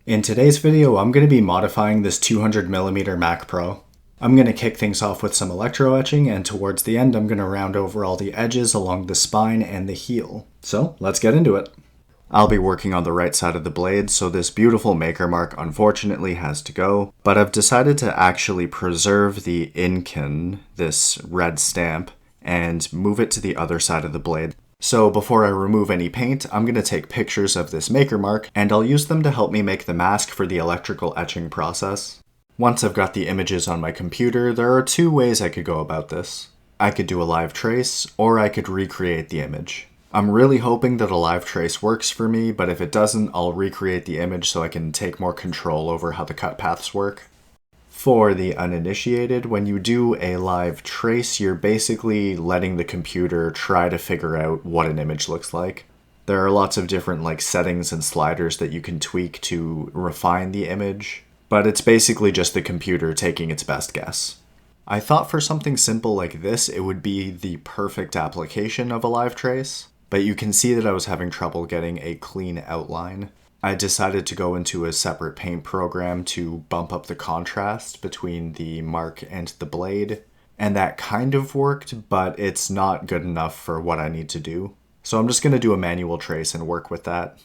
In today's video, I'm going to be modifying this 200mm Mac Pro. I'm going to kick things off with some electroetching, and towards the end I'm going to round over all the edges along the spine and the heel. So let's get into it. I'll be working on the right side of the blade, so this beautiful maker mark unfortunately has to go, but I've decided to actually preserve the Inken, this red stamp, and move it to the other side of the blade. So before I remove any paint, I'm going to take pictures of this maker mark, and I'll use them to help me make the mask for the electrical etching process. Once I've got the images on my computer, there are two ways I could go about this. I could do a live trace, or I could recreate the image. I'm really hoping that a live trace works for me, but if it doesn't, I'll recreate the image so I can take more control over how the cut paths work. For the uninitiated, when you do a live trace, you're basically letting the computer try to figure out what an image looks like. There are lots of different settings and sliders that you can tweak to refine the image, but it's basically just the computer taking its best guess. I thought for something simple like this, it would be the perfect application of a live trace, but you can see that I was having trouble getting a clean outline. I decided to go into a separate paint program to bump up the contrast between the mark and the blade, and that kind of worked, but it's not good enough for what I need to do. So I'm just going to do a manual trace and work with that.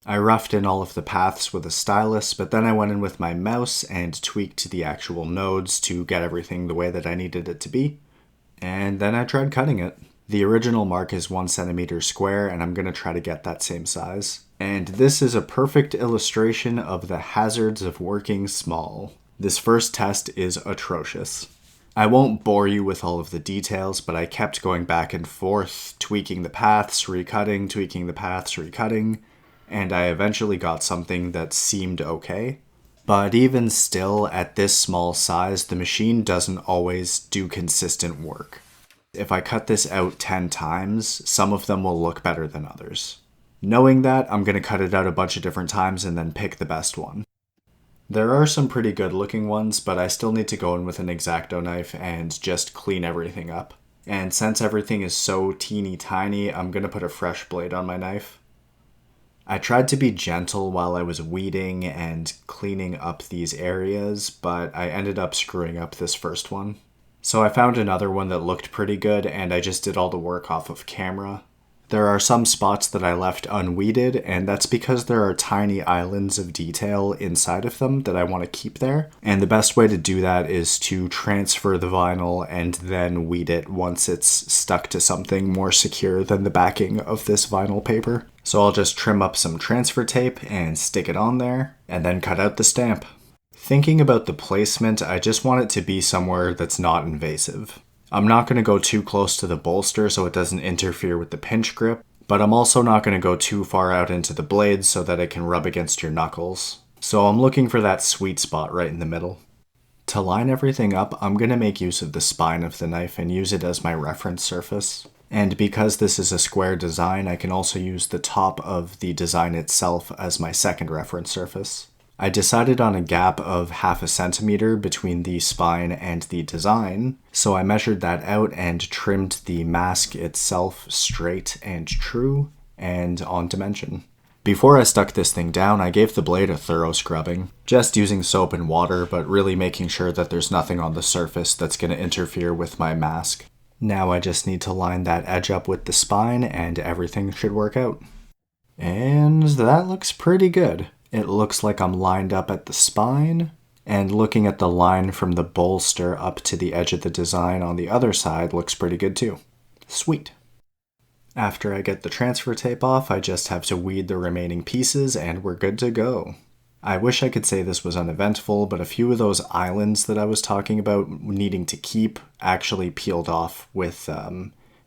I roughed in all of the paths with a stylus, but then I went in with my mouse and tweaked the actual nodes to get everything the way that I needed it to be. And then I tried cutting it. The original mark is 1 centimeter square, and I'm going to try to get that same size. And this is a perfect illustration of the hazards of working small. This first test is atrocious. I won't bore you with all of the details, but I kept going back and forth, tweaking the paths, recutting, tweaking the paths, recutting, and I eventually got something that seemed okay. But even still, at this small size, the machine doesn't always do consistent work. If I cut this out 10 times, some of them will look better than others. Knowing that, I'm going to cut it out a bunch of different times and then pick the best one. There are some pretty good looking ones, but I still need to go in with an X-Acto knife and just clean everything up. And since everything is so teeny tiny, I'm going to put a fresh blade on my knife. I tried to be gentle while I was weeding and cleaning up these areas, but I ended up screwing up this first one. So I found another one that looked pretty good, and I just did all the work off of camera. There are some spots that I left unweeded, and that's because there are tiny islands of detail inside of them that I want to keep there. And the best way to do that is to transfer the vinyl and then weed it once it's stuck to something more secure than the backing of this vinyl paper. So I'll just trim up some transfer tape and stick it on there, and then cut out the stamp. Thinking about the placement, I just want it to be somewhere that's not invasive. I'm not going to go too close to the bolster so it doesn't interfere with the pinch grip, but I'm also not going to go too far out into the blade so that it can rub against your knuckles. So I'm looking for that sweet spot right in the middle. To line everything up, I'm going to make use of the spine of the knife and use it as my reference surface. And because this is a square design, I can also use the top of the design itself as my second reference surface. I decided on a gap of 0.5 centimeter between the spine and the design, so I measured that out and trimmed the mask itself straight and true and on dimension. Before I stuck this thing down, I gave the blade a thorough scrubbing, just using soap and water, but really making sure that there's nothing on the surface that's going to interfere with my mask. Now I just need to line that edge up with the spine and everything should work out. And that looks pretty good. It looks like I'm lined up at the spine, and looking at the line from the bolster up to the edge of the design on the other side looks pretty good too. Sweet. After I get the transfer tape off, I just have to weed the remaining pieces and we're good to go. I wish I could say this was uneventful, but a few of those islands that I was talking about needing to keep actually peeled off with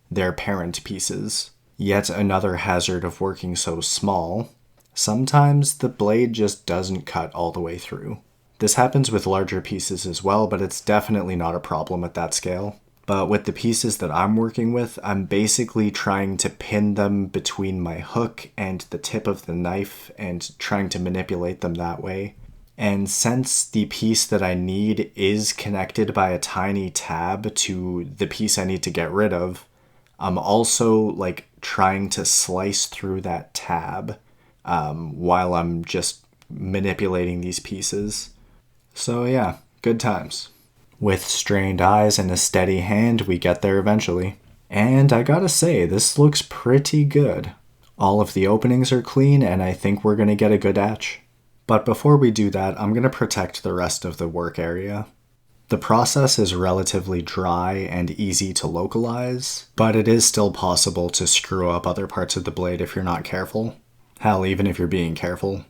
their parent pieces. Yet another hazard of working so small. Sometimes the blade just doesn't cut all the way through. This happens with larger pieces as well, but it's definitely not a problem at that scale. But with the pieces that I'm working with, I'm basically trying to pin them between my hook and the tip of the knife and trying to manipulate them that way. And since the piece that I need is connected by a tiny tab to the piece I need to get rid of, I'm also trying to slice through that tab while I'm just manipulating these pieces. So yeah, good times. With strained eyes and a steady hand, we get there eventually. And I gotta say, this looks pretty good. All of the openings are clean, and I think we're gonna get a good etch. But before we do that, I'm gonna protect the rest of the work area. The process is relatively dry and easy to localize, but it is still possible to screw up other parts of the blade if you're not careful. Hell, even if you're being careful.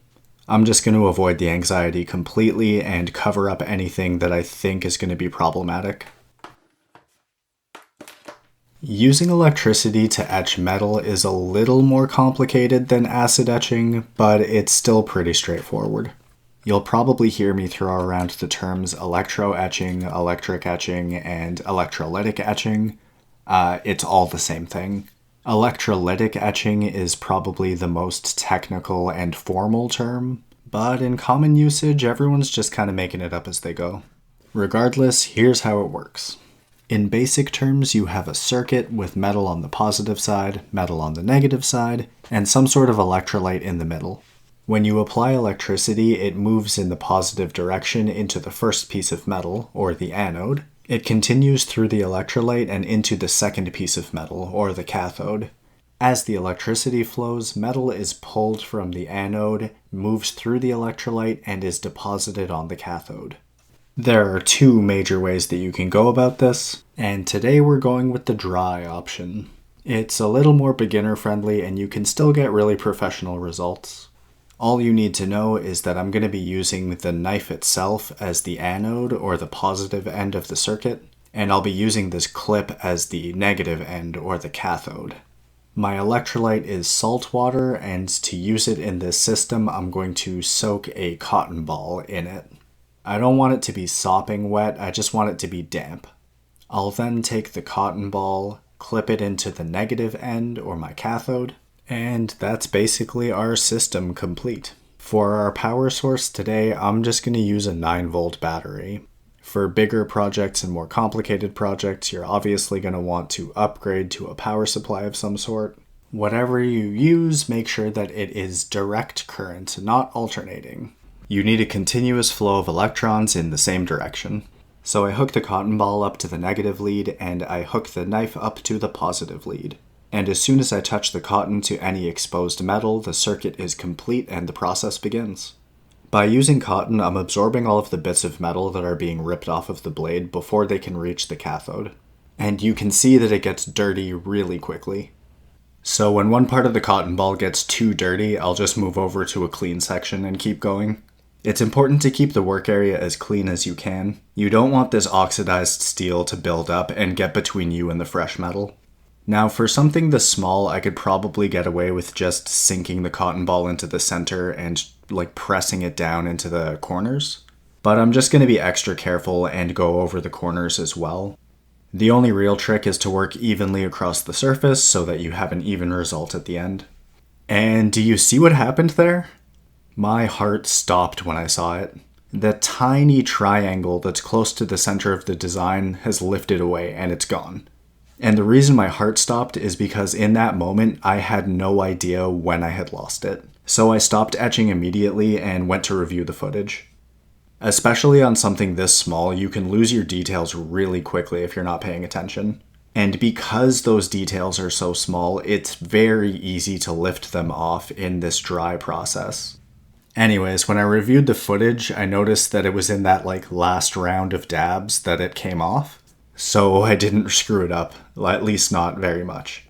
I'm just going to avoid the anxiety completely and cover up anything that I think is going to be problematic. Using electricity to etch metal is a little more complicated than acid etching, but it's still pretty straightforward. You'll probably hear me throw around the terms electroetching, electric etching, and electrolytic etching. It's all the same thing. Electrolytic etching is probably the most technical and formal term, but in common usage, everyone's just kind of making it up as they go. Regardless, here's how it works. In basic terms, you have a circuit with metal on the positive side, metal on the negative side, and some sort of electrolyte in the middle. When you apply electricity, it moves in the positive direction into the first piece of metal, or the anode. It continues through the electrolyte and into the second piece of metal, or the cathode. As the electricity flows, metal is pulled from the anode, moves through the electrolyte, and is deposited on the cathode. There are two major ways that you can go about this, and today we're going with the dry option. It's a little more beginner friendly, and you can still get really professional results. All you need to know is that I'm going to be using the knife itself as the anode or the positive end of the circuit, and I'll be using this clip as the negative end or the cathode. My electrolyte is salt water, and to use it in this system, I'm going to soak a cotton ball in it. I don't want it to be sopping wet, I just want it to be damp. I'll then take the cotton ball, clip it into the negative end or my cathode, and that's basically our system complete. For our power source today, I'm just going to use a 9-volt battery. For bigger projects and more complicated projects, you're obviously going to want to upgrade to a power supply of some sort. Whatever you use, make sure that it is direct current, not alternating. You need a continuous flow of electrons in the same direction. So I hook the cotton ball up to the negative lead, and I hook the knife up to the positive lead. And as soon as I touch the cotton to any exposed metal, the circuit is complete and the process begins. By using cotton, I'm absorbing all of the bits of metal that are being ripped off of the blade before they can reach the cathode. And you can see that it gets dirty really quickly. So when one part of the cotton ball gets too dirty, I'll just move over to a clean section and keep going. It's important to keep the work area as clean as you can. You don't want this oxidized steel to build up and get between you and the fresh metal. Now, for something this small, I could probably get away with just sinking the cotton ball into the center and pressing it down into the corners. But I'm just going to be extra careful and go over the corners as well. The only real trick is to work evenly across the surface so that you have an even result at the end. And do you see what happened there? My heart stopped when I saw it. The tiny triangle that's close to the center of the design has lifted away and it's gone. And the reason my heart stopped is because in that moment, I had no idea when I had lost it. So I stopped etching immediately and went to review the footage. Especially on something this small, you can lose your details really quickly if you're not paying attention. And because those details are so small, it's very easy to lift them off in this dry process. Anyways, when I reviewed the footage, I noticed that it was in that last round of dabs that it came off. So I didn't screw it up, at least not very much.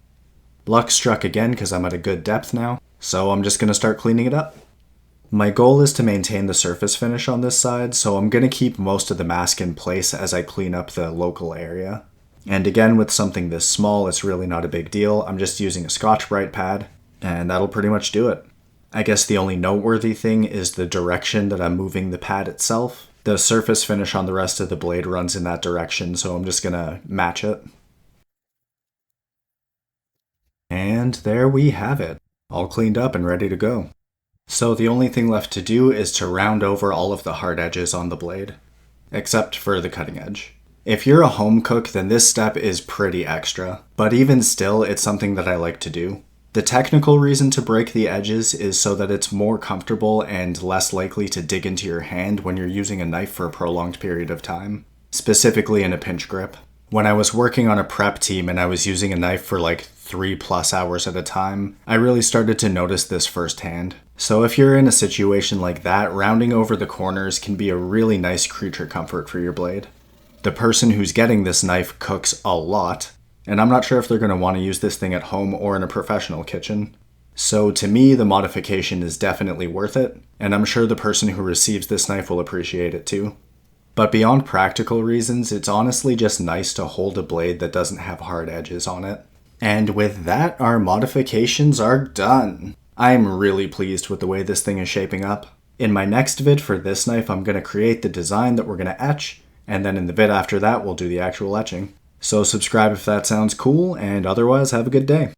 Luck struck again because I'm at a good depth now, so I'm just going to start cleaning it up. My goal is to maintain the surface finish on this side, so I'm going to keep most of the mask in place as I clean up the local area. And again, with something this small, it's really not a big deal. I'm just using a Scotch-Brite pad, and that'll pretty much do it. I guess the only noteworthy thing is the direction that I'm moving the pad itself. The surface finish on the rest of the blade runs in that direction, so I'm just gonna match it. And there we have it, all cleaned up and ready to go. So the only thing left to do is to round over all of the hard edges on the blade, except for the cutting edge. If you're a home cook, then this step is pretty extra, but even still, it's something that I like to do. The technical reason to break the edges is so that it's more comfortable and less likely to dig into your hand when you're using a knife for a prolonged period of time, specifically in a pinch grip. When I was working on a prep team and I was using a knife for like 3+ hours at a time, I really started to notice this firsthand. So if you're in a situation like that, rounding over the corners can be a really nice creature comfort for your blade. The person who's getting this knife cooks a lot, and I'm not sure if they're going to want to use this thing at home or in a professional kitchen. So to me, the modification is definitely worth it, and I'm sure the person who receives this knife will appreciate it too. But beyond practical reasons, it's honestly just nice to hold a blade that doesn't have hard edges on it. And with that, our modifications are done. I'm really pleased with the way this thing is shaping up. In my next vid for this knife, I'm going to create the design that we're going to etch, and then in the vid after that, we'll do the actual etching. So subscribe if that sounds cool, and otherwise have a good day.